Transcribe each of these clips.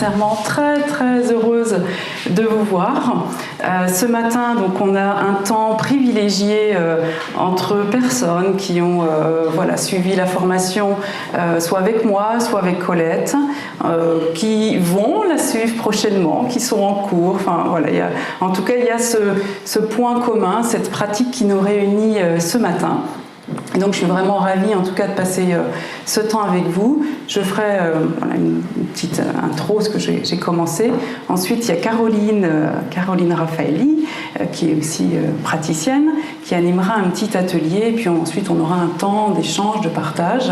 sincèrement très très heureuse de vous voir. Ce matin, donc, on a un temps privilégié entre personnes qui ont suivi la formation soit avec moi, soit avec Colette, qui vont la suivre prochainement, qui sont en cours. Enfin, voilà, en tout cas, il y a ce point commun, cette pratique qui nous réunit ce matin. Et donc je suis vraiment ravie en tout cas de passer ce temps avec vous. Je ferai une petite intro, ce que j'ai commencé. Ensuite il y a Caroline Raffaelli, qui est aussi praticienne, qui animera un petit atelier. Puis ensuite on aura un temps d'échange, de partage.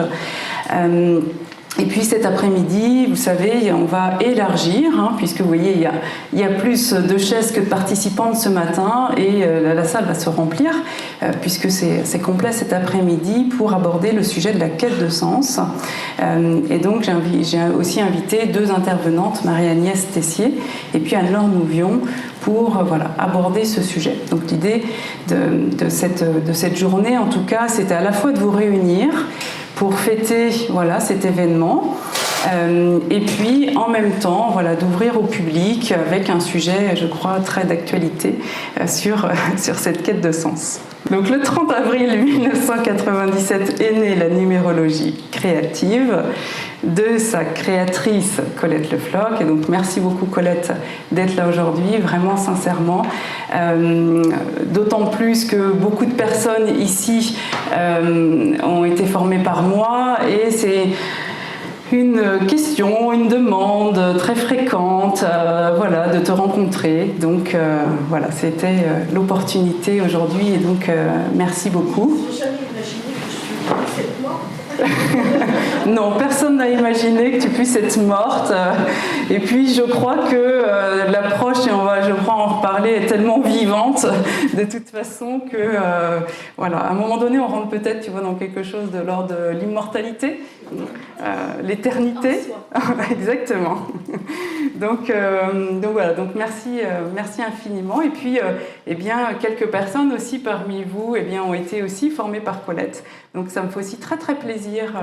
Et puis cet après-midi, vous savez, on va élargir, puisque vous voyez, il y a plus de chaises que de participantes ce matin, et la salle va se remplir, puisque c'est complet cet après-midi pour aborder le sujet de la quête de sens. Et donc j'ai aussi invité 2 intervenantes, Marie-Agnès Tessier et puis Anne-Laure Nouvion, pour aborder ce sujet. Donc l'idée de cette journée, en tout cas, c'était à la fois de vous réunir pour fêter cet événement, et puis en même temps d'ouvrir au public avec un sujet, je crois, très d'actualité sur cette quête de sens. Donc le 30 avril 1997 est née la numérologie créative de sa créatrice Colette Le Floch. Et donc merci beaucoup Colette d'être là aujourd'hui, vraiment sincèrement. D'autant plus que beaucoup de personnes ici ont été formées par moi, et c'est une question, une demande très fréquente, de te rencontrer. Donc c'était l'opportunité aujourd'hui, et donc merci beaucoup. J'ai jamais imaginé que je suis cette morte. Non, personne n'a imaginé que tu puisses être morte. Et puis je crois que l'approche, et je crois en reparler, est tellement vivante de toute façon que à un moment donné on rentre peut-être dans quelque chose de l'ordre de l'immortalité, l'éternité. Exactement. Donc merci infiniment. Et puis quelques personnes aussi parmi vous ont été aussi formées par Colette. Donc ça me fait aussi très très plaisir.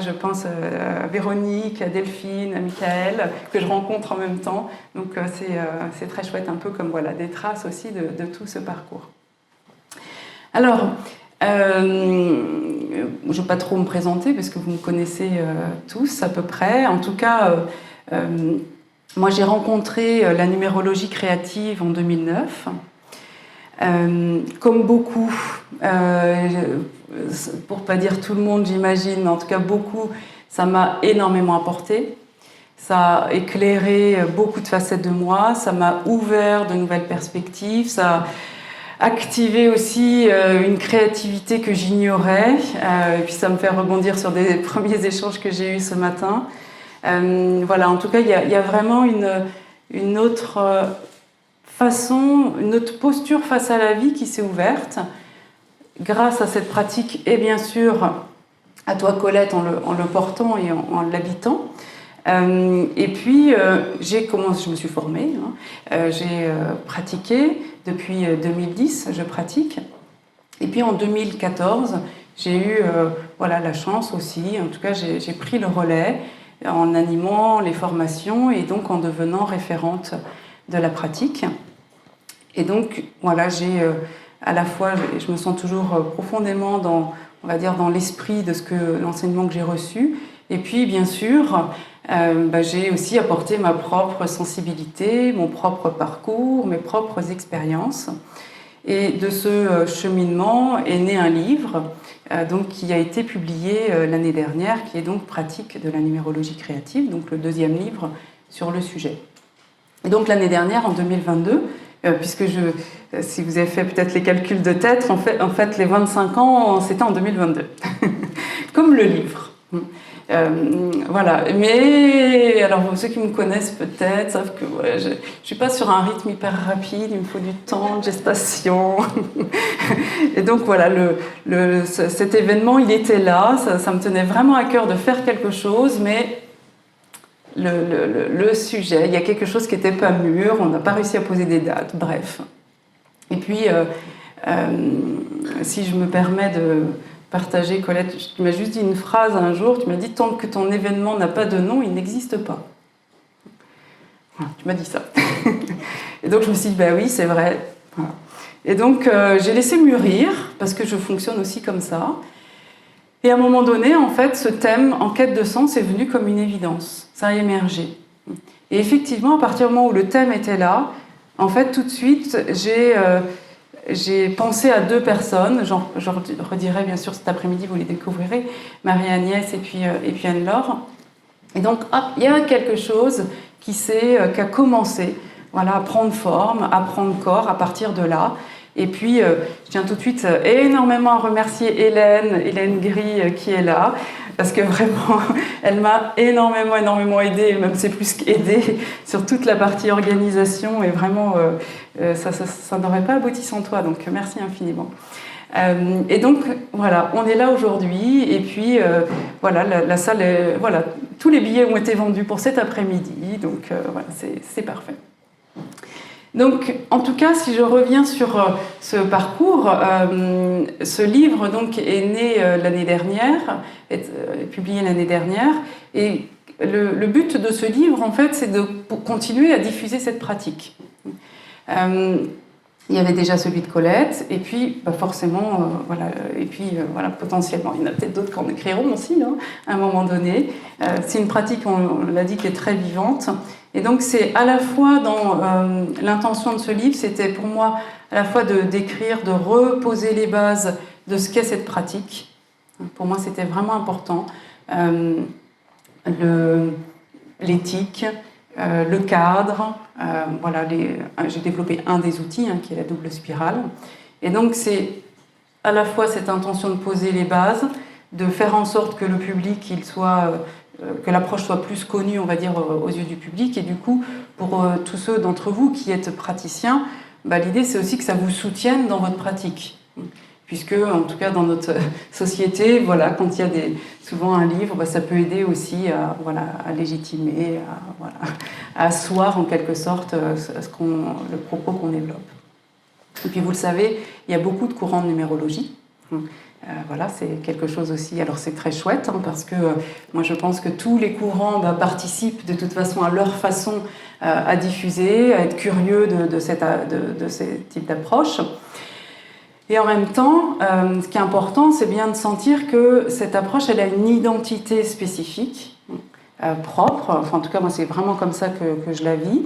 Je pense à Véronique, à Delphine, à Michael, que je rencontre en même temps. Donc c'est très chouette, un peu comme des traces aussi de tout ce parcours. Alors, je ne vais pas trop me présenter parce que vous me connaissez tous à peu près. En tout cas, moi j'ai rencontré la numérologie créative en 2009. Comme beaucoup, pour ne pas dire tout le monde j'imagine, mais en tout cas beaucoup, ça m'a énormément apporté. Ça a éclairé beaucoup de facettes de moi, ça m'a ouvert de nouvelles perspectives, ça a activé aussi une créativité que j'ignorais, et puis ça me fait rebondir sur des premiers échanges que j'ai eus ce matin. En tout cas, il y a vraiment une autre façon, une autre posture face à la vie qui s'est ouverte grâce à cette pratique, et bien sûr à toi Colette en le portant et en l'habitant. Et puis je me suis formée, j'ai pratiqué depuis 2010, je pratique. Et puis en 2014, j'ai eu la chance aussi, en tout cas j'ai pris le relais en animant les formations et donc en devenant référente de la pratique. Et donc j'ai à la fois, je me sens toujours profondément dans l'esprit de l'enseignement que j'ai reçu. Et puis, bien sûr, j'ai aussi apporté ma propre sensibilité, mon propre parcours, mes propres expériences. Et de ce cheminement est né un livre qui a été publié l'année dernière, qui est donc Pratique de la numérologie créative, donc le 2e livre sur le sujet. Et donc l'année dernière, en 2022, puisque si vous avez fait peut-être les calculs de tête, en fait les 25 ans, c'était en 2022, comme le livre. Mais alors ceux qui me connaissent peut-être savent que je ne suis pas sur un rythme hyper rapide, il me faut du temps de gestation. Et donc cet événement, il était là, ça me tenait vraiment à cœur de faire quelque chose, mais le sujet, il y a quelque chose qui n'était pas mûr, on n'a pas réussi à poser des dates, bref. Et puis, si je me permets de partager, Colette, tu m'as juste dit une phrase un jour, tu m'as dit « Tant que ton événement n'a pas de nom, il n'existe pas ». Voilà, tu m'as dit ça. Et donc je me suis dit, bah oui, c'est vrai. Voilà. Et donc j'ai laissé mûrir, parce que je fonctionne aussi comme ça. Et à un moment donné, en fait, ce thème, en quête de sens, est venu comme une évidence. Ça a émergé. Et effectivement, à partir du moment où le thème était là, en fait, tout de suite, j'ai pensé à 2 personnes. Je redirai bien sûr cet après-midi, vous les découvrirez, Marie-Agnès et puis Anne-Laure. Et donc, hop, il y a quelque chose qui a commencé, voilà, à prendre forme, à prendre corps à partir de là. Et puis, je tiens tout de suite énormément à remercier Hélène Gris, qui est là, parce que vraiment, elle m'a énormément aidée, même c'est plus qu'aidée, sur toute la partie organisation, et vraiment, ça n'aurait pas abouti sans toi, donc merci infiniment. Et donc, voilà, on est là aujourd'hui, et puis, voilà, la salle, voilà, tous les billets ont été vendus pour cet après-midi, donc voilà, c'est parfait. Donc, en tout cas, si je reviens sur ce parcours, ce livre donc, est né l'année dernière, est publié l'année dernière, et le but de ce livre, en fait, c'est de continuer à diffuser cette pratique. Il y avait déjà celui de Colette, et puis forcément, voilà, et puis voilà, potentiellement, il y en a peut-être d'autres qui en écriront aussi, hein, à un moment donné. C'est une pratique, on l'a dit, qui est très vivante. Et donc c'est à la fois dans l'intention de ce livre, c'était pour moi à la fois d'écrire, de reposer les bases de ce qu'est cette pratique. Pour moi, c'était vraiment important. L'éthique, le cadre, voilà, j'ai développé un des outils, hein, qui est la double spirale. Et donc c'est à la fois cette intention de poser les bases, de faire en sorte que le public, que l'approche soit plus connue, on va dire, aux yeux du public. Et du coup, pour tous ceux d'entre vous qui êtes praticiens, l'idée c'est aussi que ça vous soutienne dans votre pratique. Puisque, en tout cas, dans notre société, voilà, quand il y a souvent un livre, ça peut aider aussi à légitimer, à asseoir en quelque sorte le propos qu'on développe. Et puis, vous le savez, il y a beaucoup de courants de numérologie. Voilà, c'est quelque chose aussi, alors c'est très chouette, hein, parce que moi je pense que tous les courants participent de toute façon à leur façon à diffuser, à être curieux de ces types d'approches. Et en même temps, ce qui est important, c'est bien de sentir que cette approche, elle a une identité spécifique, propre, enfin en tout cas moi c'est vraiment comme ça que je la vis.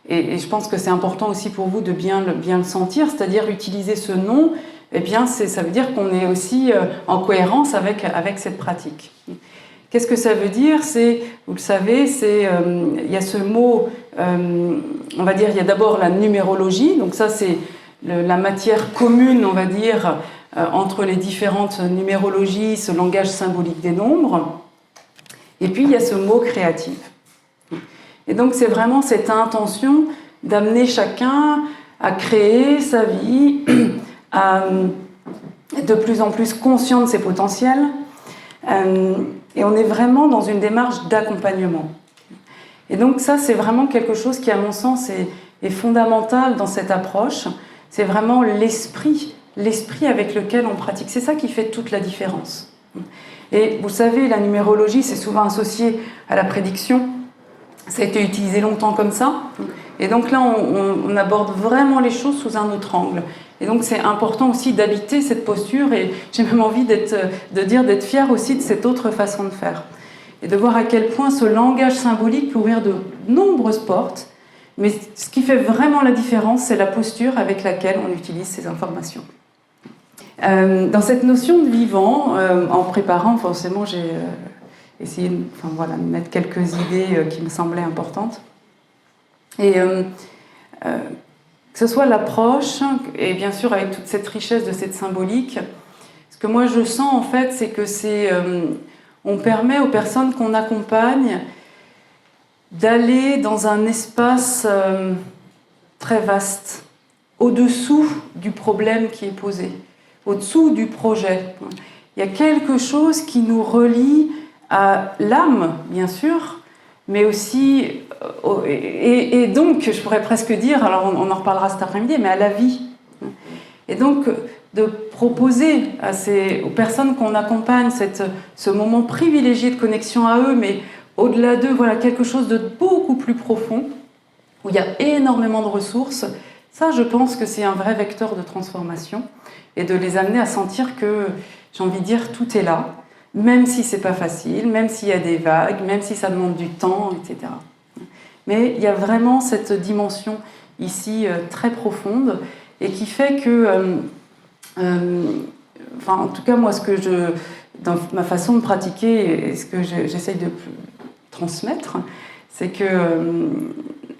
Et je pense que c'est important aussi pour vous de bien le sentir, c'est-à-dire utiliser ce nom, eh bien, ça veut dire qu'on est aussi en cohérence avec cette pratique. Qu'est-ce que ça veut dire ? Vous le savez, il y a ce mot, on va dire, il y a d'abord la numérologie, donc ça c'est la matière commune, on va dire, entre les différentes numérologies, ce langage symbolique des nombres, et puis il y a ce mot créatif. Et donc c'est vraiment cette intention d'amener chacun à créer sa vie, à être de plus en plus conscient de ses potentiels. Et on est vraiment dans une démarche d'accompagnement. Et donc ça, c'est vraiment quelque chose qui, à mon sens, est fondamental dans cette approche. C'est vraiment l'esprit avec lequel on pratique. C'est ça qui fait toute la différence. Et vous savez, la numérologie, c'est souvent associé à la prédiction. Ça a été utilisé longtemps comme ça. Et donc là, on aborde vraiment les choses sous un autre angle. Et donc c'est important aussi d'habiter cette posture, et j'ai même envie d'être fière aussi de cette autre façon de faire. Et de voir à quel point ce langage symbolique peut ouvrir de nombreuses portes, mais ce qui fait vraiment la différence, c'est la posture avec laquelle on utilise ces informations. Dans cette notion de vivant, en préparant, forcément j'ai essayé de mettre quelques idées qui me semblaient importantes. Et que ce soit l'approche, et bien sûr avec toute cette richesse de cette symbolique, ce que moi je sens en fait, c'est que on permet aux personnes qu'on accompagne d'aller dans un espace très vaste, au-dessous du problème qui est posé, au-dessous du projet. Il y a quelque chose qui nous relie à l'âme, bien sûr, mais aussi, et donc, je pourrais presque dire, alors on en reparlera cet après-midi, mais à la vie. Et donc, de proposer aux personnes qu'on accompagne ce moment privilégié de connexion à eux, mais au-delà d'eux, voilà, quelque chose de beaucoup plus profond, où il y a énormément de ressources. Ça, je pense que c'est un vrai vecteur de transformation, et de les amener à sentir que, j'ai envie de dire, tout est là, même si c'est pas facile, même s'il y a des vagues, même si ça demande du temps, etc. Mais il y a vraiment cette dimension ici très profonde, et qui fait que, enfin, en tout cas, moi, dans ma façon de pratiquer, et ce que j'essaye de transmettre, c'est que,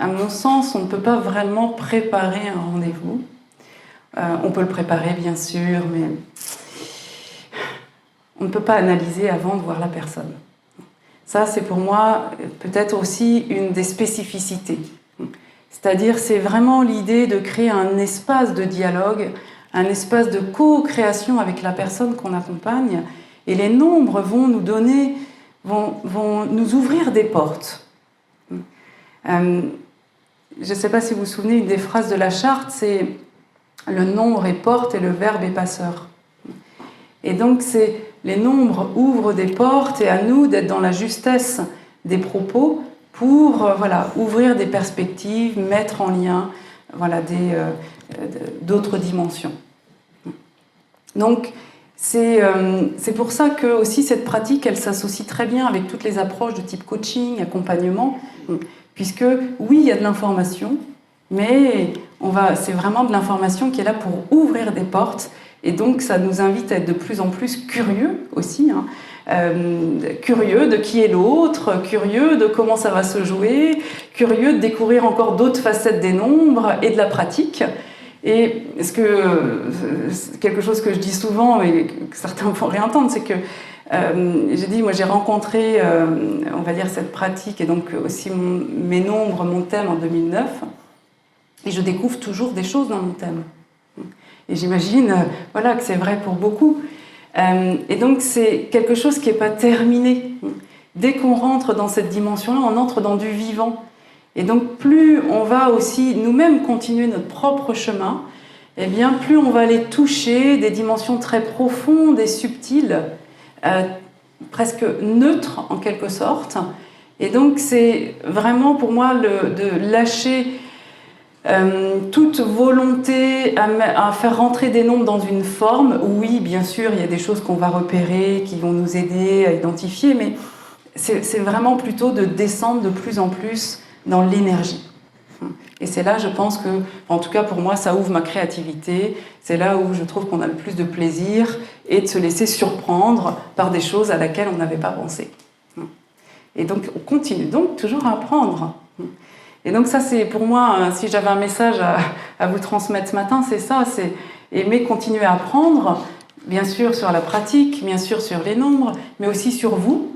à mon sens, on ne peut pas vraiment préparer un rendez-vous. On peut le préparer, bien sûr, mais on ne peut pas analyser avant de voir la personne. Ça, c'est pour moi peut-être aussi une des spécificités. C'est-à-dire, c'est vraiment l'idée de créer un espace de dialogue, un espace de co-création avec la personne qu'on accompagne, et les nombres vont nous donner, vont nous ouvrir des portes. Je ne sais pas si vous vous souvenez, une des phrases de la charte, c'est « le nombre est porte et le verbe est passeur ». Et donc, les nombres ouvrent des portes, et à nous d'être dans la justesse des propos pour ouvrir des perspectives, mettre en lien d'autres dimensions. Donc, c'est pour ça que aussi cette pratique, elle s'associe très bien avec toutes les approches de type coaching, accompagnement, puisque oui, il y a de l'information, mais c'est vraiment de l'information qui est là pour ouvrir des portes, et donc ça nous invite à être de plus en plus curieux aussi, curieux de qui est l'autre, curieux de comment ça va se jouer, curieux de découvrir encore d'autres facettes des nombres et de la pratique. Et quelque chose que je dis souvent et que certains vont réentendre, c'est que j'ai dit, moi j'ai rencontré, on va dire, cette pratique et donc aussi mes nombres, mon thème en 2009, et je découvre toujours des choses dans mon thème. Et j'imagine que c'est vrai pour beaucoup. Et donc c'est quelque chose qui n'est pas terminé. Dès qu'on rentre dans cette dimension-là, on entre dans du vivant. Et donc plus on va aussi nous-mêmes continuer notre propre chemin, eh bien plus on va aller toucher des dimensions très profondes et subtiles, presque neutres en quelque sorte. Et donc c'est vraiment pour moi de lâcher toute volonté à faire rentrer des nombres dans une forme. Oui, bien sûr, il y a des choses qu'on va repérer, qui vont nous aider à identifier, mais c'est vraiment plutôt de descendre de plus en plus dans l'énergie. Et c'est là, je pense que, en tout cas pour moi, ça ouvre ma créativité. C'est là où je trouve qu'on a le plus de plaisir et de se laisser surprendre par des choses à laquelle on n'avait pas pensé. Et donc, on continue donc toujours à apprendre. Et donc ça, c'est pour moi, si j'avais un message à vous transmettre ce matin, c'est ça, c'est aimer continuer à apprendre, bien sûr sur la pratique, bien sûr sur les nombres, mais aussi sur vous,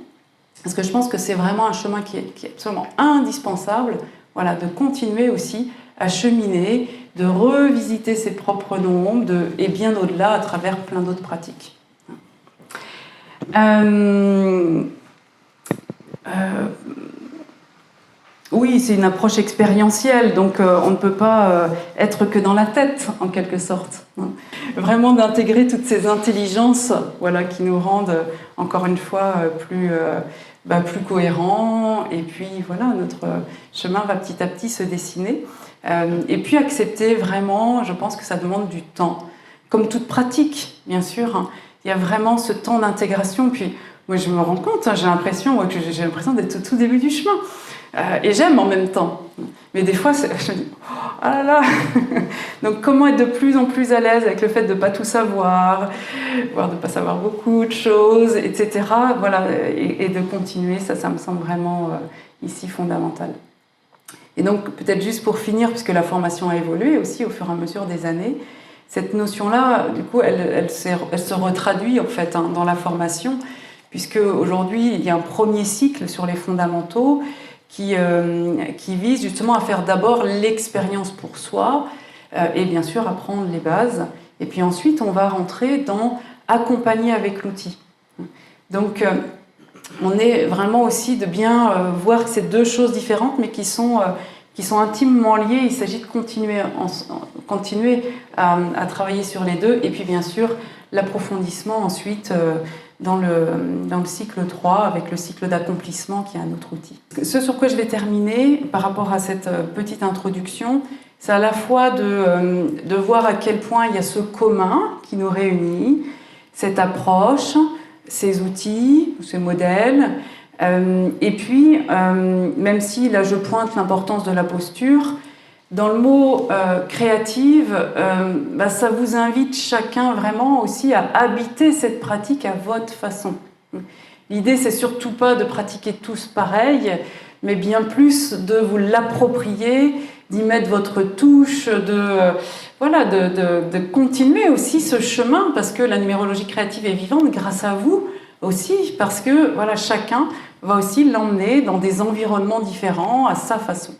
parce que je pense que c'est vraiment un chemin qui est absolument indispensable, de continuer aussi à cheminer, de revisiter ses propres nombres, et bien au-delà à travers plein d'autres pratiques. Oui, c'est une approche expérientielle, donc on ne peut pas être que dans la tête, en quelque sorte. Vraiment d'intégrer toutes ces intelligences qui nous rendent, encore une fois, plus cohérents, et puis notre chemin va petit à petit se dessiner. Et puis accepter vraiment, je pense que ça demande du temps. Comme toute pratique, bien sûr, il y a vraiment ce temps d'intégration. Puis moi, je me rends compte, j'ai l'impression d'être au tout début du chemin. Et j'aime en même temps. Mais des fois, je me dis, oh là là. Donc comment être de plus en plus à l'aise avec le fait de ne pas tout savoir, voire de ne pas savoir beaucoup de choses, etc. Et de continuer, ça me semble vraiment ici fondamental. Et donc peut-être juste pour finir, puisque la formation a évolué aussi au fur et à mesure des années, cette notion-là, du coup, elle se retraduit en fait dans la formation, puisque aujourd'hui, il y a un premier cycle sur les fondamentaux qui vise justement à faire d'abord l'expérience pour soi et bien sûr apprendre les bases. Et puis ensuite, on va rentrer dans accompagner avec l'outil. Donc, on est vraiment aussi de bien voir que c'est deux choses différentes, mais qui sont intimement liées. Il s'agit de continuer à travailler sur les deux. Et puis bien sûr, l'approfondissement ensuite dans le cycle 3 avec le cycle d'accomplissement qui est un autre outil. Ce sur quoi je vais terminer par rapport à cette petite introduction, c'est à la fois de voir à quel point il y a ce commun qui nous réunit, cette approche, ces outils, ces modèles, et puis même si là je pointe l'importance de la posture, dans le mot créative, ça vous invite chacun vraiment aussi à habiter cette pratique à votre façon. L'idée, c'est surtout pas de pratiquer tous pareil, mais bien plus de vous l'approprier, d'y mettre votre touche, de continuer aussi ce chemin, parce que la numérologie créative est vivante grâce à vous aussi, parce que chacun va aussi l'emmener dans des environnements différents à sa façon.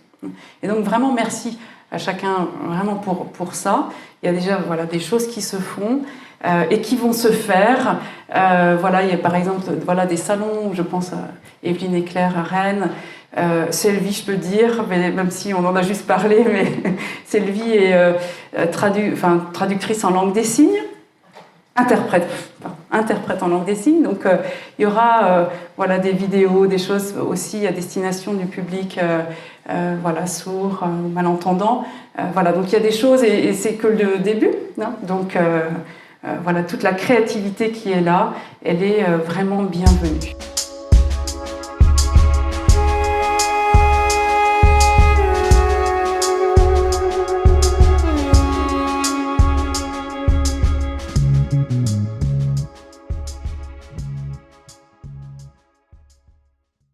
Et donc vraiment merci à chacun vraiment pour ça. Il y a déjà des choses qui se font et qui vont se faire. Il y a par exemple des salons, je pense à Evelyne et Claire à Rennes. Sylvie, je peux dire, mais même si on en a juste parlé, mais Sylvie est traductrice en langue des signes. Interprète en langue des signes, donc il y aura des vidéos, des choses aussi à destination du public sourd, malentendant. Donc il y a des choses et c'est que le début. Hein, donc toute la créativité qui est là, elle est vraiment bienvenue.